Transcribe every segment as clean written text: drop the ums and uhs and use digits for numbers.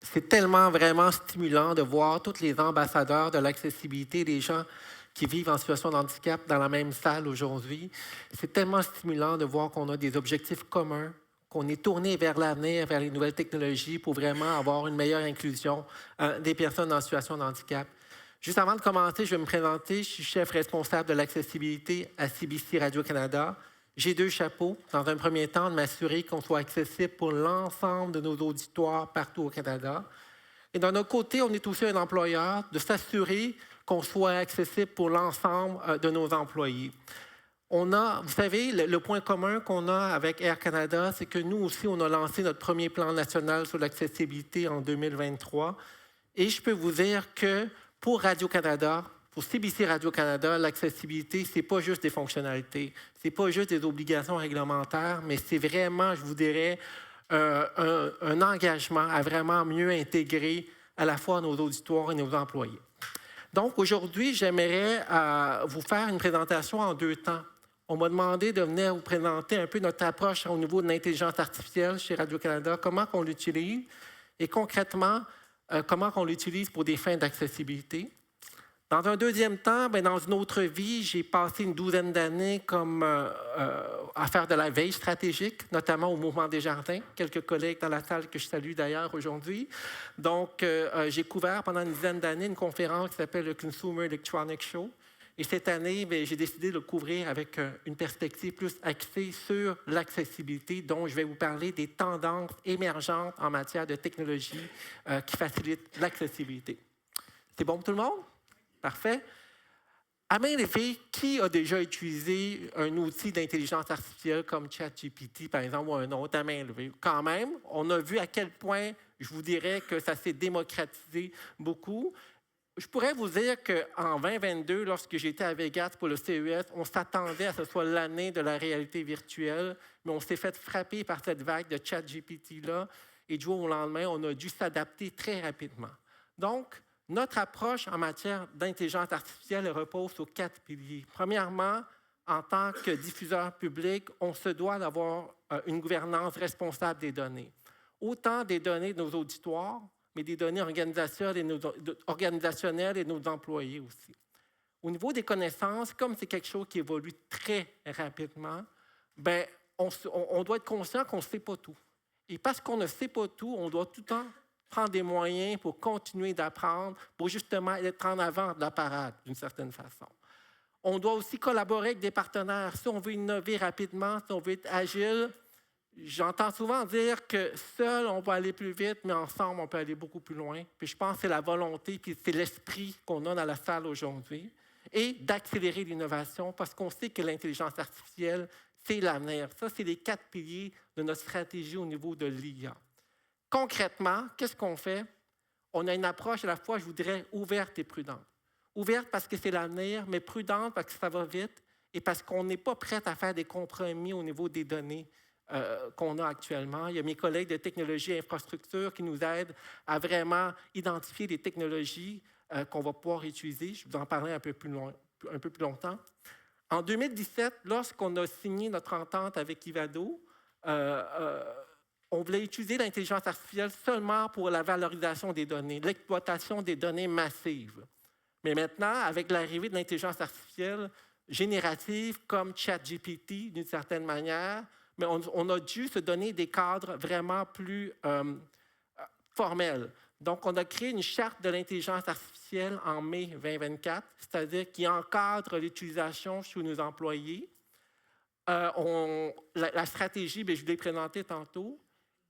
C'est tellement vraiment stimulant de voir tous les ambassadeurs de l'accessibilité, des gens qui vivent en situation de handicap dans la même salle aujourd'hui. C'est tellement stimulant de voir qu'on a des objectifs communs, qu'on est tourné vers l'avenir, vers les nouvelles technologies pour vraiment avoir une meilleure inclusion des personnes en situation de handicap. Juste avant de commencer, je vais me présenter. Je suis chef responsable de l'accessibilité à CBC Radio-Canada. J'ai deux chapeaux. Dans un premier temps, de m'assurer qu'on soit accessible pour l'ensemble de nos auditoires partout au Canada. Et d'un autre côté, on est aussi un employeur, de s'assurer qu'on soit accessible pour l'ensemble de nos employés. On a, vous savez, le point commun qu'on a avec Air Canada, c'est que nous aussi, on a lancé notre premier plan national sur l'accessibilité en 2023. Et je peux vous dire que pour Radio-Canada, pour CBC Radio-Canada, l'accessibilité, ce n'est pas juste des fonctionnalités, ce n'est pas juste des obligations réglementaires, mais c'est vraiment, je vous dirais, un engagement à vraiment mieux intégrer à la fois nos auditoires et nos employés. Donc, aujourd'hui, j'aimerais vous faire une présentation en deux temps. On m'a demandé de venir vous présenter un peu notre approche au niveau de l'intelligence artificielle chez Radio-Canada, comment on l'utilise et concrètement, comment on l'utilise pour des fins d'accessibilité. Dans un deuxième temps, dans une autre vie, j'ai passé une douzaine d'années comme à faire de la veille stratégique, notamment au Mouvement Desjardins, quelques collègues dans la salle que je salue d'ailleurs aujourd'hui. Donc, j'ai couvert pendant une dizaine d'années une conférence qui s'appelle le Consumer Electronics Show. Et cette année, j'ai décidé de le couvrir avec une perspective plus axée sur l'accessibilité, dont je vais vous parler des tendances émergentes en matière de technologie qui facilitent l'accessibilité. C'est bon pour tout le monde? Parfait. À main levée, qui a déjà utilisé un outil d'intelligence artificielle comme ChatGPT, par exemple, ou un autre à main levée? Quand même, on a vu à quel point, je vous dirais que ça s'est démocratisé beaucoup. Je pourrais vous dire qu'en 2022, lorsque j'étais à Vegas pour le CES, on s'attendait à ce soit l'année de la réalité virtuelle, mais on s'est fait frapper par cette vague de ChatGPT-là, et du jour au lendemain, on a dû s'adapter très rapidement. Donc, notre approche en matière d'intelligence artificielle repose sur 4 piliers. Premièrement, en tant que diffuseur public, on se doit d'avoir une gouvernance responsable des données. Autant des données de nos auditoires, mais des données organisationnelles et de nos employés aussi. Au niveau des connaissances, comme c'est quelque chose qui évolue très rapidement, on doit être conscient qu'on ne sait pas tout. Et parce qu'on ne sait pas tout, on doit tout le temps prendre des moyens pour continuer d'apprendre, pour justement être en avant de la parade, d'une certaine façon. On doit aussi collaborer avec des partenaires. Si on veut innover rapidement, si on veut être agile, j'entends souvent dire que seul, on va aller plus vite, mais ensemble, on peut aller beaucoup plus loin. Puis je pense que c'est la volonté, puis c'est l'esprit qu'on a dans la salle aujourd'hui, et d'accélérer l'innovation, parce qu'on sait que l'intelligence artificielle, c'est l'avenir. Ça, c'est les 4 piliers de notre stratégie au niveau de l'IA. Concrètement, qu'est-ce qu'on fait? On a une approche à la fois, je vous dirais, ouverte et prudente. Ouverte parce que c'est l'avenir, mais prudente parce que ça va vite et parce qu'on n'est pas prêt à faire des compromis au niveau des données qu'on a actuellement. Il y a mes collègues de technologie et infrastructure qui nous aident à vraiment identifier les technologies qu'on va pouvoir utiliser. Je vais vous en parler un peu plus longtemps. En 2017, lorsqu'on a signé notre entente avec Ivado, on voulait utiliser l'intelligence artificielle seulement pour la valorisation des données, l'exploitation des données massives. Mais maintenant, avec l'arrivée de l'intelligence artificielle générative comme ChatGPT, d'une certaine manière, mais on a dû se donner des cadres vraiment plus formels. Donc, on a créé une charte de l'intelligence artificielle en mai 2024, c'est-à-dire qui encadre l'utilisation chez nos employés. La stratégie, je vous l'ai présentée tantôt.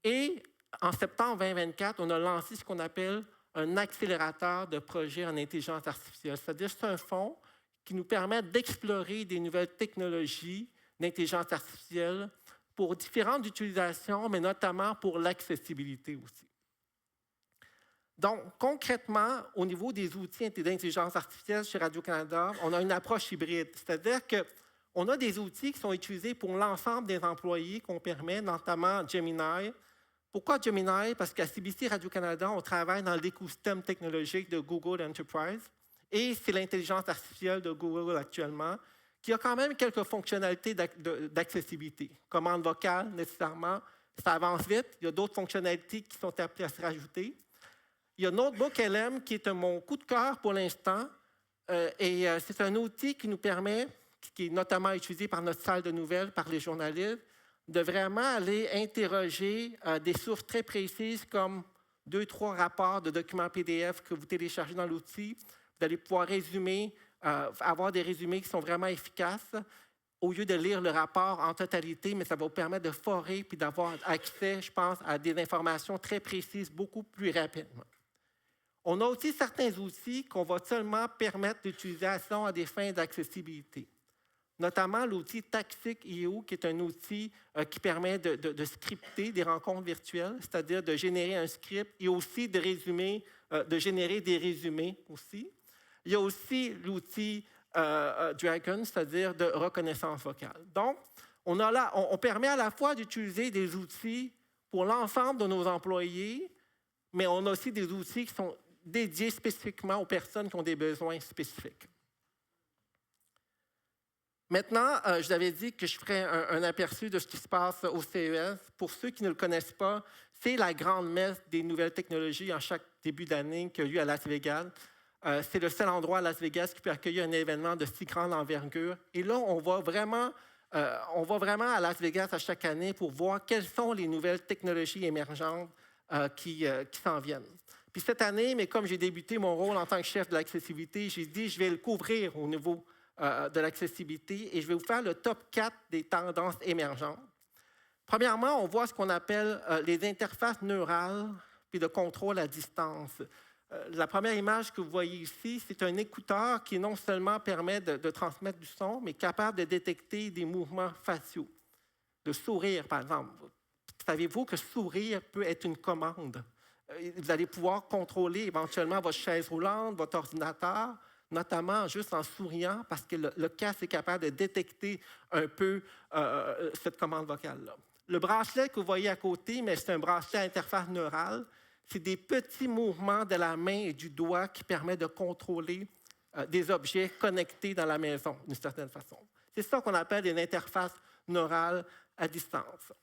Et en septembre 2024, on a lancé ce qu'on appelle un accélérateur de projets en intelligence artificielle. C'est-à-dire que c'est un fonds qui nous permet d'explorer des nouvelles technologies d'intelligence artificielle pour différentes utilisations, mais notamment pour l'accessibilité aussi. Donc, concrètement, au niveau des outils d'intelligence artificielle chez Radio-Canada, on a une approche hybride. C'est-à-dire qu'on a des outils qui sont utilisés pour l'ensemble des employés qu'on permet, notamment Gemini. Pourquoi Gemini? Parce qu'à CBC Radio-Canada, on travaille dans l'écosystème technologique de Google Enterprise et c'est l'intelligence artificielle de Google actuellement qui a quand même quelques fonctionnalités d'accessibilité. Commande vocale, nécessairement, ça avance vite. Il y a d'autres fonctionnalités qui sont appelées à se rajouter. Il y a Notebook LM qui est mon coup de cœur pour l'instant. C'est un outil qui nous permet, qui est notamment utilisé par notre salle de nouvelles, par les journalistes, de vraiment aller interroger des sources très précises comme 2-3 rapports de documents PDF que vous téléchargez dans l'outil. Vous allez pouvoir résumer, avoir des résumés qui sont vraiment efficaces au lieu de lire le rapport en totalité, mais ça va vous permettre de forer puis d'avoir accès, je pense, à des informations très précises beaucoup plus rapidement. On a aussi certains outils qu'on va seulement permettre d'utilisation à des fins d'accessibilité, notamment l'outil Taxic.io, qui est un outil qui permet de scripter des rencontres virtuelles, c'est-à-dire de générer un script et aussi de générer des résumés aussi. Il y a aussi l'outil Dragon, c'est-à-dire de reconnaissance vocale. Donc, on permet à la fois d'utiliser des outils pour l'ensemble de nos employés, mais on a aussi des outils qui sont dédiés spécifiquement aux personnes qui ont des besoins spécifiques. Maintenant, je vous avais dit que je ferais un aperçu de ce qui se passe au CES. Pour ceux qui ne le connaissent pas, c'est la grande messe des nouvelles technologies en chaque début d'année qui a lieu à Las Vegas. C'est le seul endroit à Las Vegas qui peut accueillir un événement de si grande envergure. Et là, on va vraiment à Las Vegas à chaque année pour voir quelles sont les nouvelles technologies émergentes qui s'en viennent. Puis cette année, mais comme j'ai débuté mon rôle en tant que chef de l'accessibilité, j'ai dit je vais le couvrir au niveau de l'accessibilité et je vais vous faire le top 4 des tendances émergentes. Premièrement, on voit ce qu'on appelle les interfaces neurales puis le contrôle à distance. La première image que vous voyez ici, c'est un écouteur qui non seulement permet de transmettre du son, mais capable de détecter des mouvements faciaux. Le sourire, par exemple. Savez-vous que sourire peut être une commande? Vous allez pouvoir contrôler éventuellement votre chaise roulante, votre ordinateur, notamment juste en souriant, parce que le casque est capable de détecter un peu cette commande vocale-là. Le bracelet que vous voyez à côté, mais c'est un bracelet à interface neurale. C'est des petits mouvements de la main et du doigt qui permettent de contrôler des objets connectés dans la maison, d'une certaine façon. C'est ça qu'on appelle une interface neurale à distance.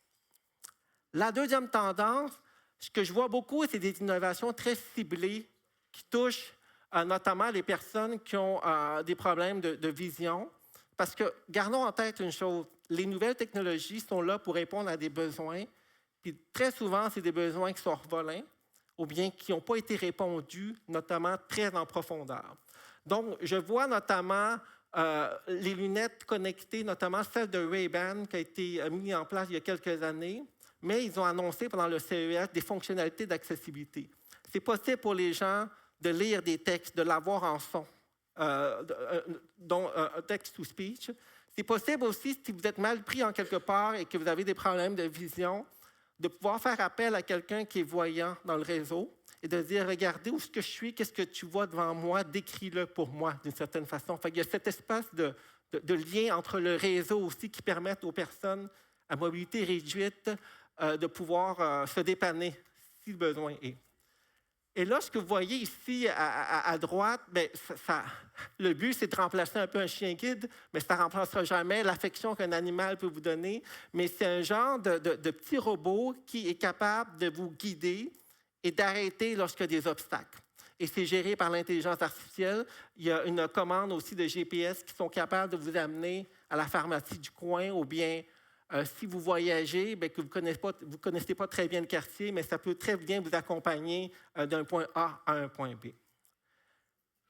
La deuxième tendance, ce que je vois beaucoup, c'est des innovations très ciblées qui touchent notamment les personnes qui ont des problèmes de vision. Parce que, gardons en tête une chose, les nouvelles technologies sont là pour répondre à des besoins, puis très souvent, c'est des besoins qui sont orphelins ou bien qui n'ont pas été répondus, notamment très en profondeur. Donc, je vois notamment les lunettes connectées, notamment celle de Ray-Ban qui a été mise en place il y a quelques années, mais ils ont annoncé pendant le CES des fonctionnalités d'accessibilité. C'est possible pour les gens de lire des textes, de l'avoir en son, dont un text-to-speech. C'est possible aussi, si vous êtes mal pris en quelque part et que vous avez des problèmes de vision, de pouvoir faire appel à quelqu'un qui est voyant dans le réseau et de dire, regardez où est-ce que je suis, qu'est-ce que tu vois devant moi, décris-le pour moi d'une certaine façon. Fait qu'il y a cet espace de lien entre le réseau aussi qui permet aux personnes à mobilité réduite de pouvoir se dépanner si le besoin est. Et là, ce que vous voyez ici à droite, bien, le but, c'est de remplacer un peu un chien guide, mais ça ne remplacera jamais l'affection qu'un animal peut vous donner. Mais c'est un genre de petit robot qui est capable de vous guider et d'arrêter lorsqu'il y a des obstacles. Et c'est géré par l'intelligence artificielle. Il y a une commande aussi de GPS qui sont capables de vous amener à la pharmacie du coin ou bien si vous voyagez, bien, que vous ne connaissez pas très bien le quartier, mais ça peut très bien vous accompagner d'un point A à un point B.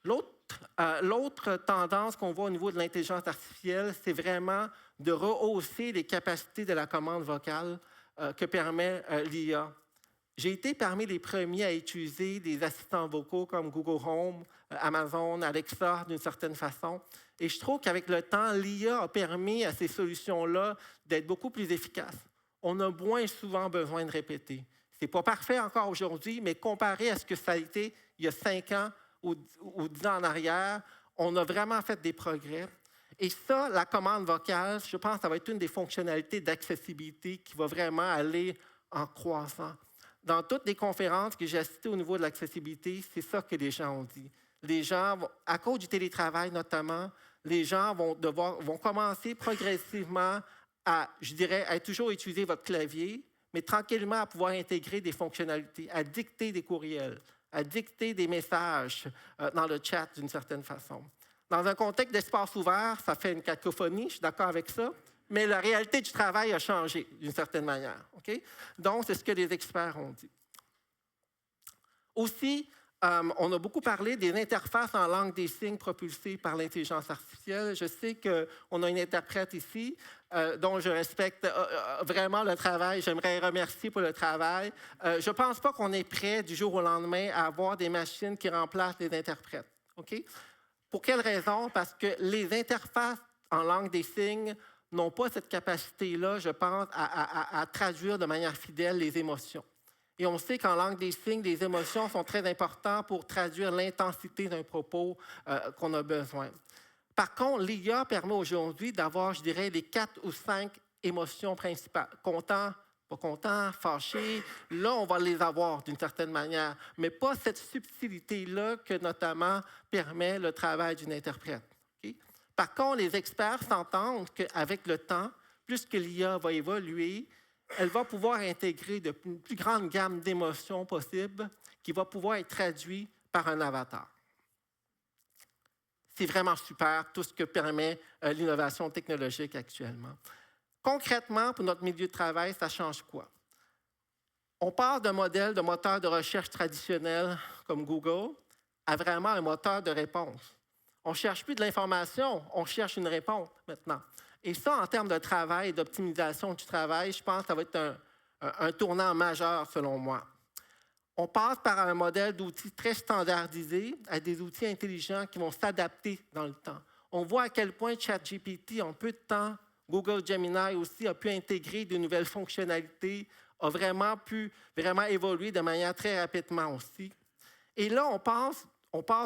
L'autre tendance qu'on voit au niveau de l'intelligence artificielle, c'est vraiment de rehausser les capacités de la commande vocale que permet l'IA. J'ai été parmi les premiers à utiliser des assistants vocaux comme Google Home, Amazon, Alexa, d'une certaine façon. Et je trouve qu'avec le temps, l'IA a permis à ces solutions-là d'être beaucoup plus efficaces. On a moins souvent besoin de répéter. Ce n'est pas parfait encore aujourd'hui, mais comparé à ce que ça a été il y a 5 ans ou 10 ans en arrière, on a vraiment fait des progrès. Et ça, la commande vocale, je pense que ça va être une des fonctionnalités d'accessibilité qui va vraiment aller en croissant. Dans toutes les conférences que j'ai assistées au niveau de l'accessibilité, c'est ça que les gens ont dit. Les gens, à cause du télétravail notamment, les gens vont commencer progressivement à toujours utiliser votre clavier, mais tranquillement à pouvoir intégrer des fonctionnalités, à dicter des courriels, à dicter des messages dans le chat d'une certaine façon. Dans un contexte d'espace ouvert, ça fait une cacophonie, je suis d'accord avec ça, mais la réalité du travail a changé d'une certaine manière. Okay? Donc, c'est ce que les experts ont dit. Aussi, on a beaucoup parlé des interfaces en langue des signes propulsées par l'intelligence artificielle. Je sais qu'on a une interprète ici dont je respecte vraiment le travail. J'aimerais remercier pour le travail. Je ne pense pas qu'on est prêt du jour au lendemain à avoir des machines qui remplacent les interprètes. Okay? Pour quelle raison? Parce que les interfaces en langue des signes n'ont pas cette capacité-là, je pense, à traduire de manière fidèle les émotions. Et on sait qu'en langue des signes, les émotions sont très importantes pour traduire l'intensité d'un propos qu'on a besoin. Par contre, l'IA permet aujourd'hui d'avoir, je dirais, les 4 ou 5 émotions principales. Content, pas content, fâché. Là, on va les avoir d'une certaine manière, mais pas cette subtilité-là que notamment permet le travail d'une interprète. Okay? Par contre, les experts s'entendent qu'avec le temps, plus que l'IA va évoluer, elle va pouvoir intégrer une plus grande gamme d'émotions possibles qui va pouvoir être traduite par un avatar. C'est vraiment super, tout ce que permet l'innovation technologique actuellement. Concrètement, pour notre milieu de travail, ça change quoi? On part d'un modèle de moteur de recherche traditionnel comme Google à vraiment un moteur de réponse. On ne cherche plus de l'information, on cherche une réponse maintenant. Et ça, en termes de travail et d'optimisation du travail, je pense que ça va être un tournant majeur, selon moi. On passe par un modèle d'outils très standardisé à des outils intelligents qui vont s'adapter dans le temps. On voit à quel point ChatGPT, en peu de temps, Google Gemini aussi a pu intégrer de nouvelles fonctionnalités, a vraiment pu évoluer de manière très rapidement aussi. Et là, on passe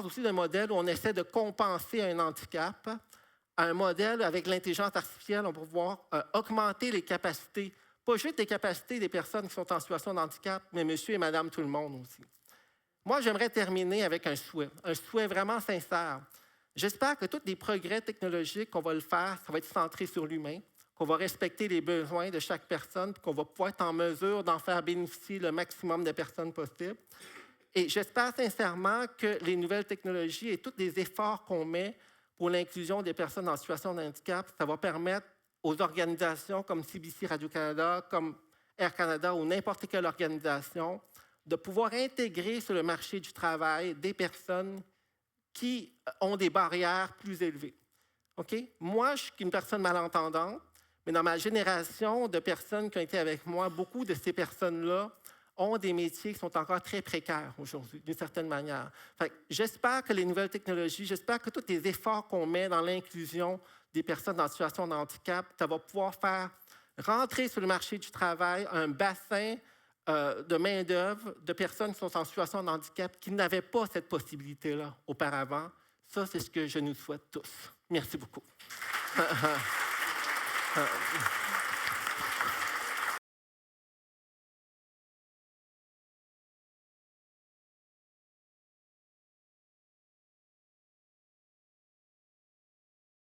aussi d'un modèle où on essaie de compenser un handicap à un modèle avec l'intelligence artificielle, on va pouvoir augmenter les capacités, pas juste les capacités des personnes qui sont en situation de handicap, mais monsieur et madame tout le monde aussi. Moi, j'aimerais terminer avec un souhait vraiment sincère. J'espère que tous les progrès technologiques qu'on va le faire, ça va être centré sur l'humain, qu'on va respecter les besoins de chaque personne, puis qu'on va pouvoir être en mesure d'en faire bénéficier le maximum de personnes possible. Et j'espère sincèrement que les nouvelles technologies et tous les efforts qu'on met pour l'inclusion des personnes en situation de handicap, ça va permettre aux organisations comme CBC Radio-Canada, comme Air Canada ou n'importe quelle organisation, de pouvoir intégrer sur le marché du travail des personnes qui ont des barrières plus élevées. Okay? Moi, je suis une personne malentendante, mais dans ma génération de personnes qui ont été avec moi, beaucoup de ces personnes-là ont des métiers qui sont encore très précaires aujourd'hui, d'une certaine manière. J'espère que les nouvelles technologies, j'espère que tous les efforts qu'on met dans l'inclusion des personnes en situation de handicap, ça va pouvoir faire rentrer sur le marché du travail un bassin de main-d'œuvre de personnes qui sont en situation de handicap qui n'avaient pas cette possibilité-là auparavant. Ça, c'est ce que je nous souhaite tous. Merci beaucoup.